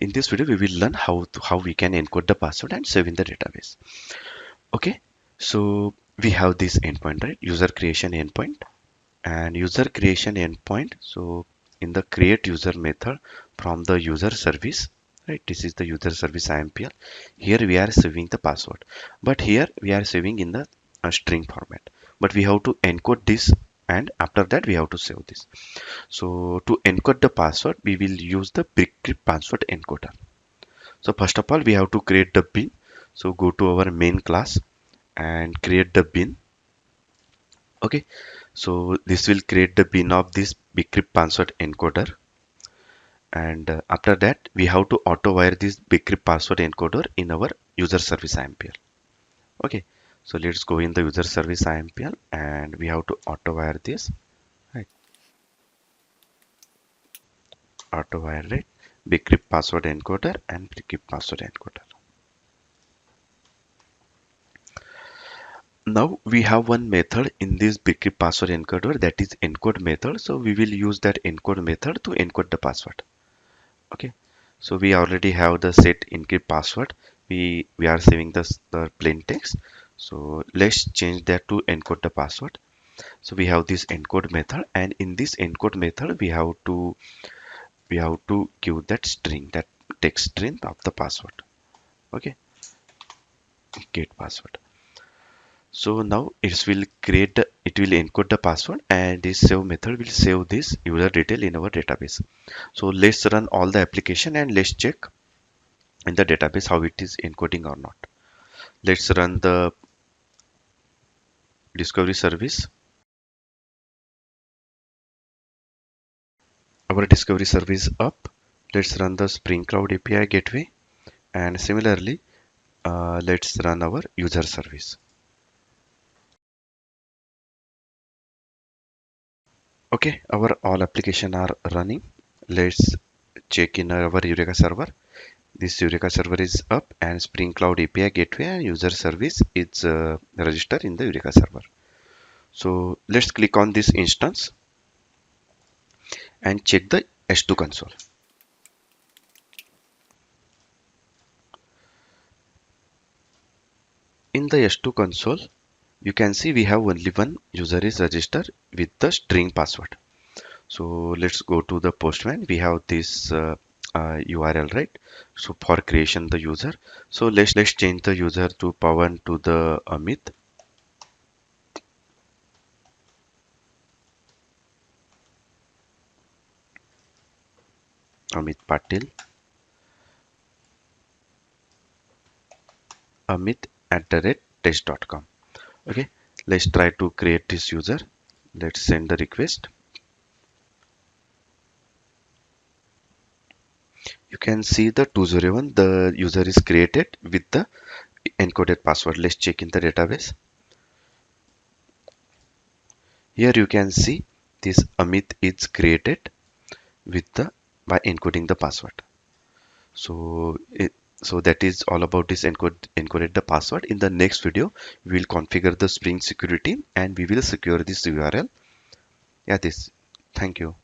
in this video we will learn how we can encode the password and save in the database. Okay, so we have this endpoint, right? User creation endpoint and user creation endpoint. So in the create user method from the user service, right? This is the user service IMPL. Here we are saving the password, but here we are saving in the string format. But we have to encode this, and after that we have to save this. So to encode the password, we will use the encrypt password encoder. So first of all, we have to create the bin. So go to our main class and create the bin. Okay, so this will create the bin of this encrypt password encoder. And after that, we have to auto wire this encrypt password encoder in our user service IMPL. Okay, so let's go in the user service IMPL and we have to auto wire this. Right, auto wire, right? Encrypt password encoder and encrypt password encoder. Now we have one method in this encrypt password encoder, that is encode method. So we will use that encode method to encode the password. Okay, so we already have the set encrypt password. We are saving the plain text. So let's change that to encode the password. So we have this encode method, and in this encode method we have to give that string, that text string of the password. Okay, get password. So now it will encode the password, and this save method will save this user detail in our database. So let's run all the application and let's check in the database how it is encoding or not. Let's run the discovery service. Our discovery service up. Let's run the Spring Cloud API gateway, and similarly let's run our user service. Okay, our all application are running. Let's check in our Eureka server. This Eureka server is up, and Spring Cloud API gateway and user service is registered in the Eureka server. So let's click on this instance and check the S2 console. In the S2 console, you can see we have only one user is registered with the string password. So let's go to the Postman. We have this URL, right? So for creation the user. So let's change the user to Pawan to the Amit. Amit Patil. Amit@test.com. Okay, let's try to create this user. Let's send the request. You can see the 201, the user is created with the encoded password. Let's check in the database. Here you can see this Amit is created with the by encoding the password. So that is all about this encoded the password. In the next video, we will configure the Spring security and we will secure this URL. Yeah, this. Thank you.